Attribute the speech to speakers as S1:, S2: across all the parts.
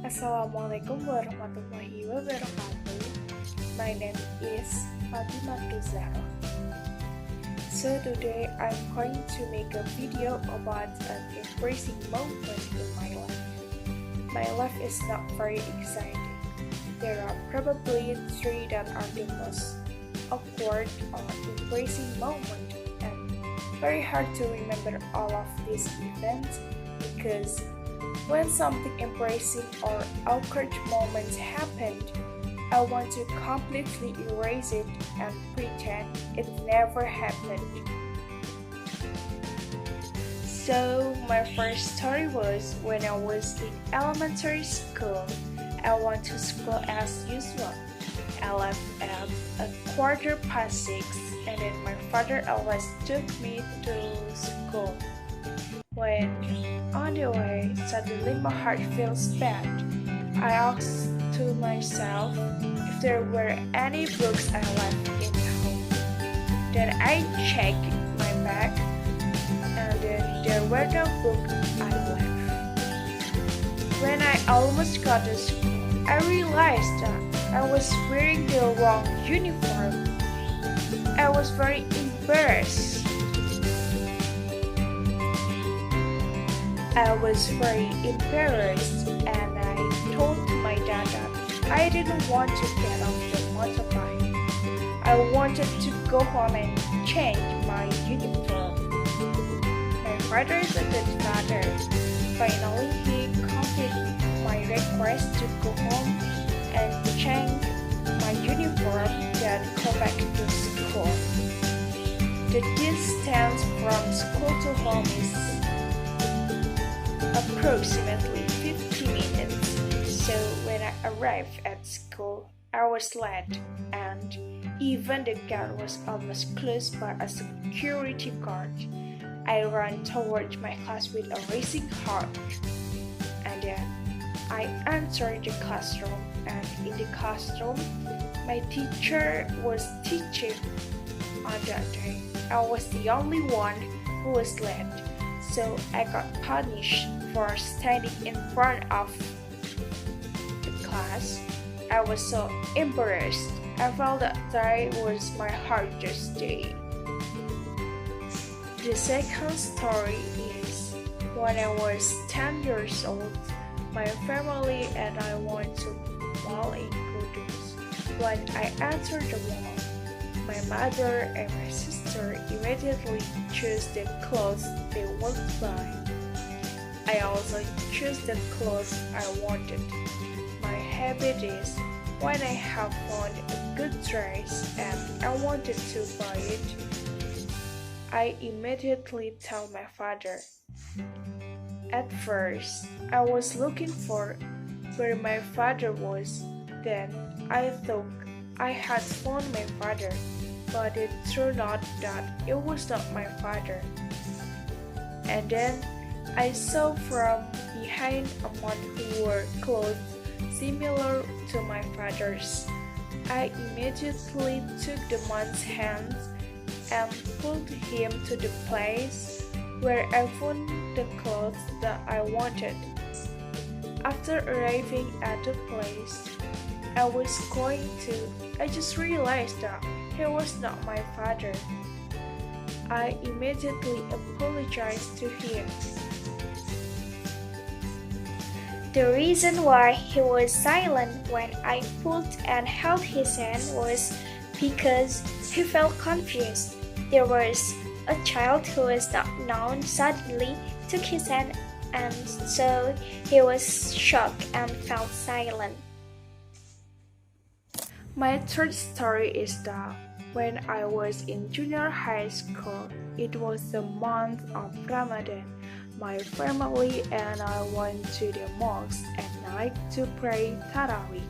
S1: Assalamualaikum warahmatullahi wabarakatuh. My name is Fatimatuz. So today I'm going to make a video about an embracing moment in my life. My life is not very exciting. There are probably three that are the most awkward or embracing moment, and very hard to remember all of these events because when something embracing or awkward moments happened, I want to completely erase it and pretend it never happened. So my first story was when I was in elementary school. I went to school as usual. I left at 6:15 and then my father always took me to school. When on the way, suddenly my heart feels bad. I asked to myself if there were any books I left in home. Then I checked my bag, and then there were no books I left. When I almost got to school, I realized that I was wearing the wrong uniform. I was very embarrassed. And I told my dad that I didn't want to get off the motorbike. I wanted to go home and change my uniform. My father is a good father. Finally, he completed my request to go home and change my uniform, then go back to school. The distance from school to home is approximately 50 minutes. So when I arrived at school, I was late, and even the gate was almost closed by a security guard. I ran towards my class with a racing heart, and then I entered the classroom, and in the classroom, my teacher was teaching. On that day, I was the only one who was late. So I got punished for standing in front of the class. I was so embarrassed. I felt that day was my hardest day. The second story is when I was 10 years old, my family and I went to mall in Kudus. When I entered the mall, my mother and my sister immediately chose the clothes they would buy. I also chose the clothes I wanted. My habit is when I have found a good dress and I wanted to buy it, I immediately tell my father. At first, I was looking for where my father was. Then I thought I had found my father, but it turned out that it was not my father. And then I saw from behind a man who wore clothes similar to my father's. I immediately took the man's hands and pulled him to the place where I found the clothes that I wanted. After arriving at the place I just realized that he was not my father. I immediately apologized to him.
S2: The reason why he was silent when I pulled and held his hand was because he felt confused. There was a child who was not known suddenly took his hand, and so he was shocked and felt silent.
S1: My third story is that when I was in junior high school, it was the month of Ramadan. My family and I went to the mosque at night to pray Tarawih.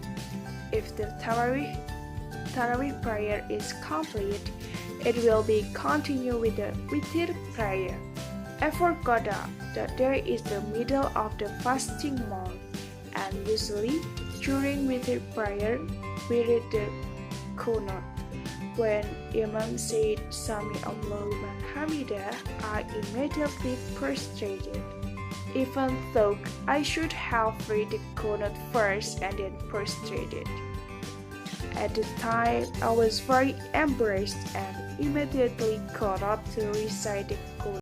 S1: If the Tarawih prayer is complete, it will be continued with the Witr prayer. I forgot that there is the middle of the fasting month, and usually during Witr prayer, we read the Qunut. When Imam said Sami Allahu liman hamidah, I immediately prostrated. even though I should have read the code first and then proceeded. At the time, I was very embarrassed and immediately got up to recite the code.